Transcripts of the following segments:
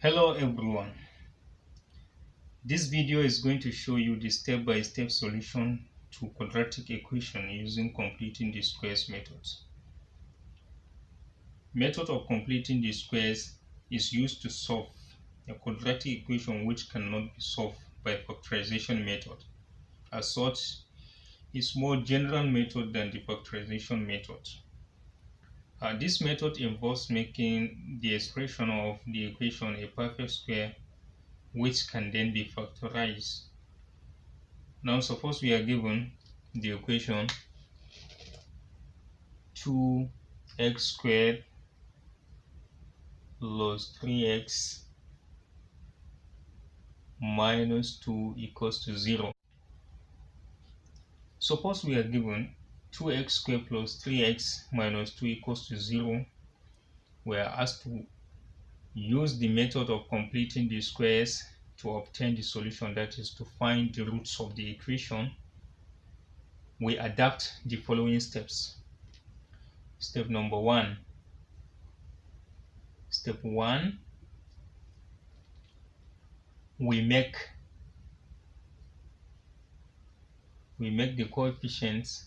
Hello everyone. This video is going to show you the step-by-step solution to quadratic equation using completing the squares method. Method of completing the squares is used to solve a quadratic equation which cannot be solved by factorization method. As such, it's more general method than the factorization method. This method involves making the expression of the equation a perfect square which can then be factorized. Now suppose we are given the equation 2x squared plus 3x minus 2 equals to 0. Suppose we are given 2x squared plus 3x minus 2 equals to 0. We are asked to use the method of completing the squares to obtain the solution, that is to find the roots of the equation. We adapt the following steps. Step number 1. Step 1, we make the coefficient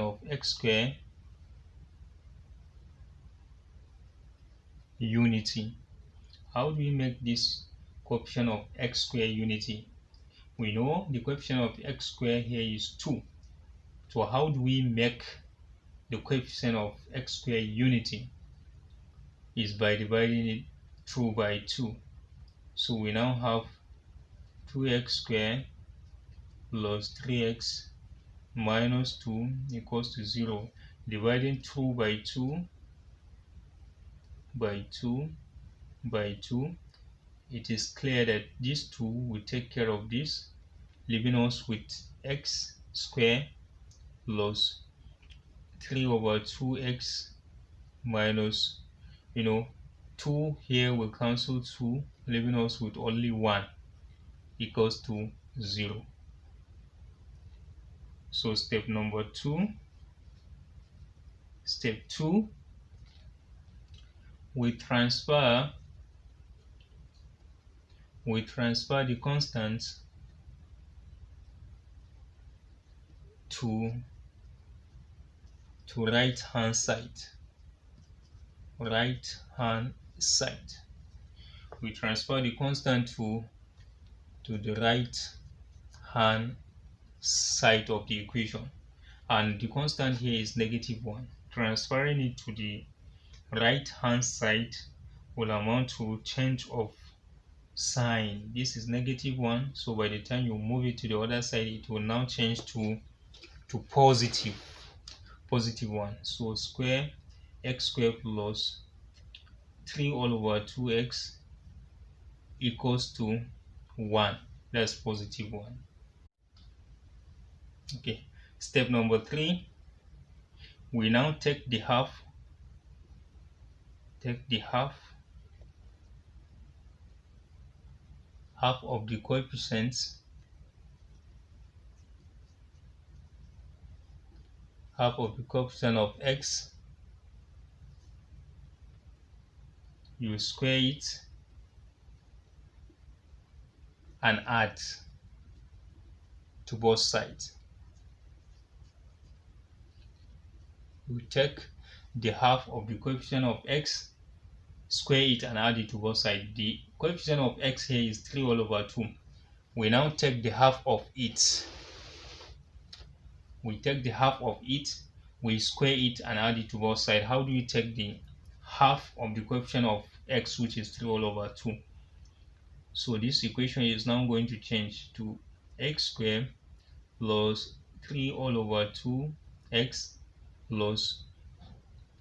of x squared unity. How do we make this coefficient of x squared unity? We know the coefficient of x squared here is 2. So how do we make the coefficient of x squared unity? Is by dividing it through by 2. So we now have 2x squared plus 3x minus 2 equals to 0. Dividing 2 by 2 by 2 by 2, it is clear that these 2 will take care of this, leaving us with x squared plus 3 over 2x minus, 2 here will cancel 2, leaving us with only 1 equals to 0. So step 2, we transfer the constant to right hand side. We transfer the constant to the right hand side of the equation, and the constant here is -1. Transferring it to the right hand side will amount to change of sign. This is -1, so by the time you move it to the other side, it will now change to positive 1. So square x squared plus 3 all over 2x equals to 1. That's positive 1. Okay. Step number 3, we now take the half of the coefficients, half of the coefficient of x, you square it and add to both sides. You take the half of the coefficient of x, square it and add it to both sides. The coefficient of x here is 3 all over 2. We now take the half of it. We square it and add it to both sides. How do you take the half of the coefficient of x, which is 3 all over 2? So this equation is now going to change to x squared plus 3 all over 2x plus,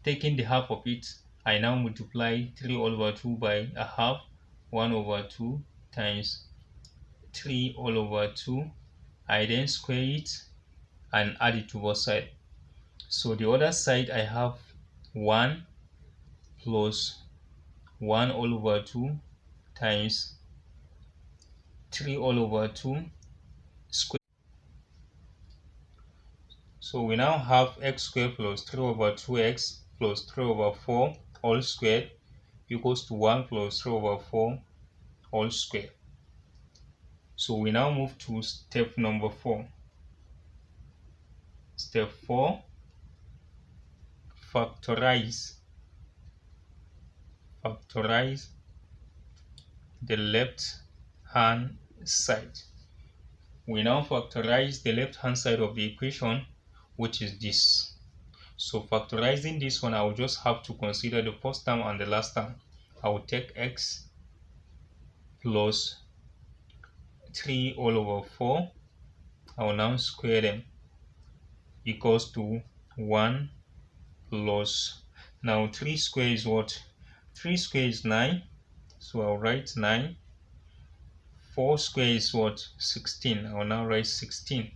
taking the half of it, I now multiply 3 all over 2 by a half, 1 over 2 times 3 all over 2. I then square it and add it to both sides. So the other side, I have 1 plus 1 all over 2 times 3 all over 2 square. So we now have x squared plus 3 over 2x plus 3 over 4 all squared equals to 1 plus 3 over 4 all squared. So we now move to step number 4. Step 4, factorize the left hand side. We now factorize the left hand side of the equation, which is this. So factorizing this one, I will just have to consider the first term and the last term. I will take x plus 3 all over 4. I will now square them equals to 1 plus, now 3 square is what? 3 square is 9. So I'll write 9. 4 square is what? 16. I will now write 16.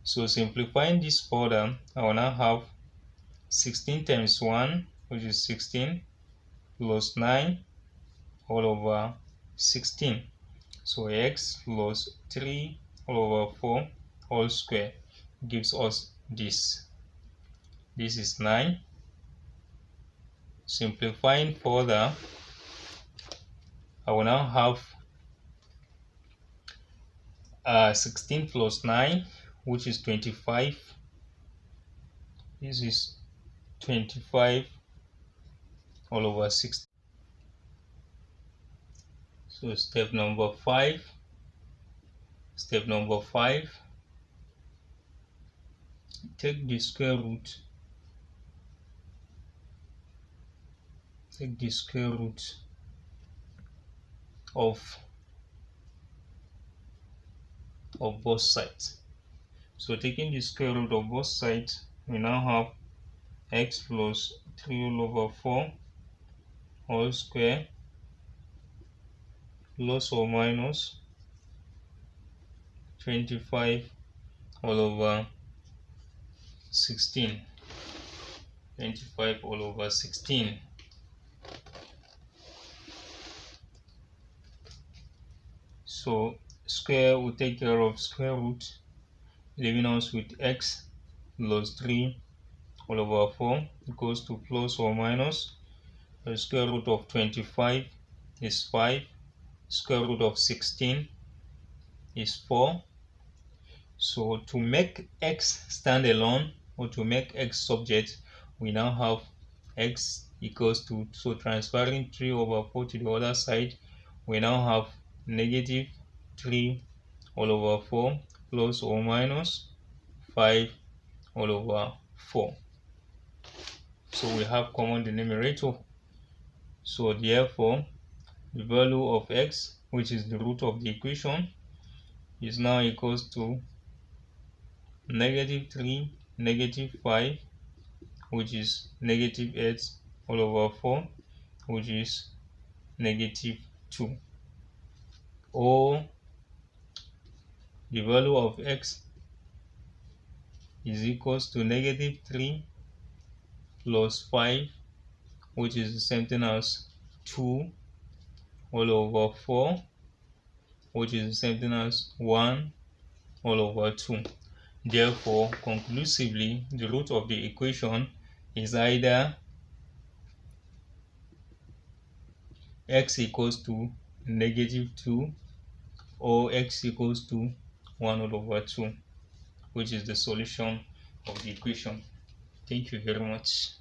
So simplifying this further, I will now have 16 times 1, which is 16, plus 9 all over 16. So x plus 3 all over 4 all square gives us this. This is 9. Simplifying further, I will now have 16 plus 9, which is 25. This is 25 all over 16. So step number 5. Take the square root. Of both sides. So taking the square root of both sides, we now have x plus 3 all over 4 all square plus or minus 25 all over 16. 25 all over 16. So square will take care of square root, leaving us with x plus 3 all over 4 equals to plus or minus the square root of 25 is 5, square root of 16 is 4. So to make x stand alone, or to make x subject, we now have x equals to, so transferring 3 over 4 to the other side, we now have negative 3 all over 4 plus or minus 5 all over 4. So we have common denominator. So therefore, the value of x, which is the root of the equation, is now equals to negative 3, negative 5, which is negative 8 all over 4, which is negative 2. Or the value of x is equals to negative 3 plus 5, which is the same thing as 2 all over 4, which is the same thing as 1 all over 2. Therefore, conclusively, the root of the equation is either x equals to negative 2 or x equals to 1 all over 2, which is the solution of the equation. Thank you very much.